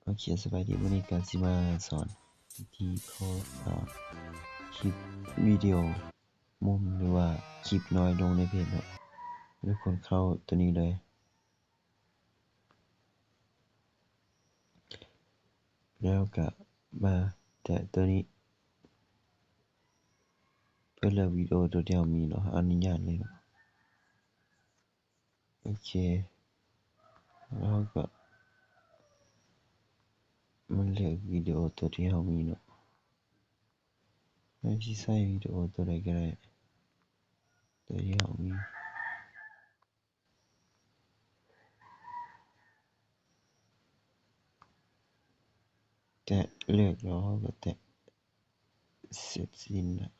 โอเคสบายดีวันนี้ก็สิมาสอนวิธีโพสคลิปวิดีโอมุมหรือว่าคลิปน้อยลงในเพจเนาะทุกคนเข้าตัวนี้เลยแล้วก็มาแตะตัวนี้เพื่อเลือกวิดีโอตัวที่เรามีเนาะอนุญาตเลยเนาะโอเคแล้วก็มันเลือกวิดีโอตัวที่เรามีเนาะเราสิใส่วิดีโอตัวใดก็ได้ตัวที่เรามีแตะเลือกแล้วเราก็แตะเสร็จสิ้นแล้ว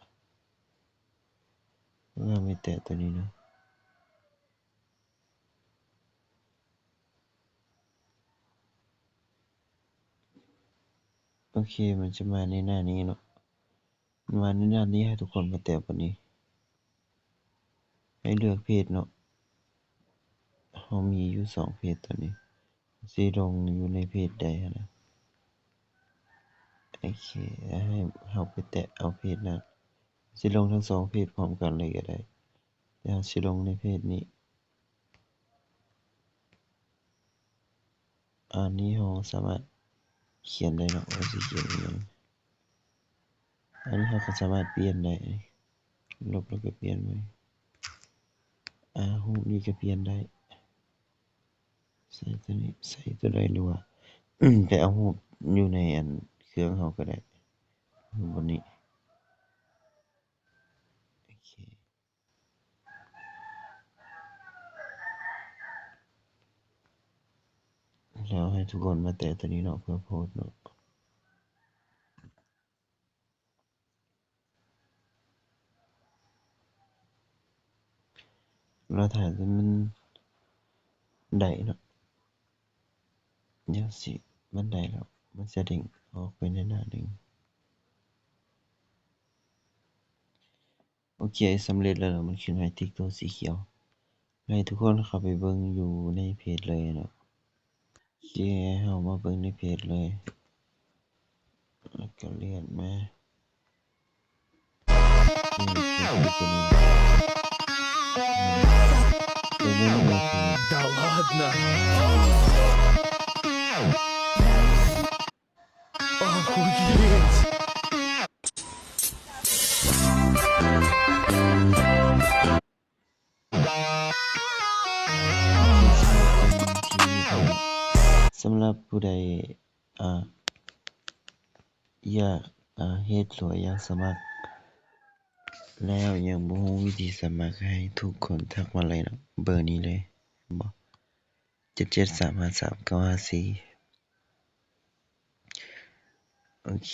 เราไม่แตะตัวนี้เนาะโอเคมันจะมาในหน้านี้เนาะมาในหน้านี้ให้ทุกคนมาแตะบนนี้ให้เลือกเพจเนาะเรามีอยู่2เพจตอนนี้สิลงอยู่ในเพจใดนะโอเคให้เราไปแตะเอาเพจนั้นสิลงทั้ง2เพจพร้อมกันเลยก็ได้แต่เราสิลงในเพจนี้อันนี้เราสามารถเขียนได้เนาะว่าสิเขียนอิหยังอันนี้เราก็สามารถเปลี่ยนได้ลบแล้วก็เปลี่ยนใหม่รูปนี้ก็เปลี่ยนได้ใส่ตัวนี้ใส่ตัวใดหรือว่าไปเอารูปอยู่ในอันเครื่องเราก็ได้บนนี้โอเคแล้วให้ทุกคนมาแตะตัวนี้เนาะเพื่อโพสต์เนาะเราถ่ายจนมันได้เนาะเดี๋ยวสิมันได้แล้วมันจะเด้งออกไปในหน้าหนึ่งโอเคสำเร็จแล้วมันขึ้นให้ติ๊กตัวสีเขียวให้ทุกคนเข้าไปเบิ่งอยู่ในเพจเลยเนาะโอเคเฮามาเบิ่งในเพจเลยแล้วก็เลื่อนมาДа ладно. Охуеть. สำหรับผู้ใดอยากเฮ็ดหรืออยากสมัครแล้วยังบ่รู้วิธีสมัครให้ทุกคนทักมาเลยเนาะเบอร์นี้เลยบ่77353954โอเค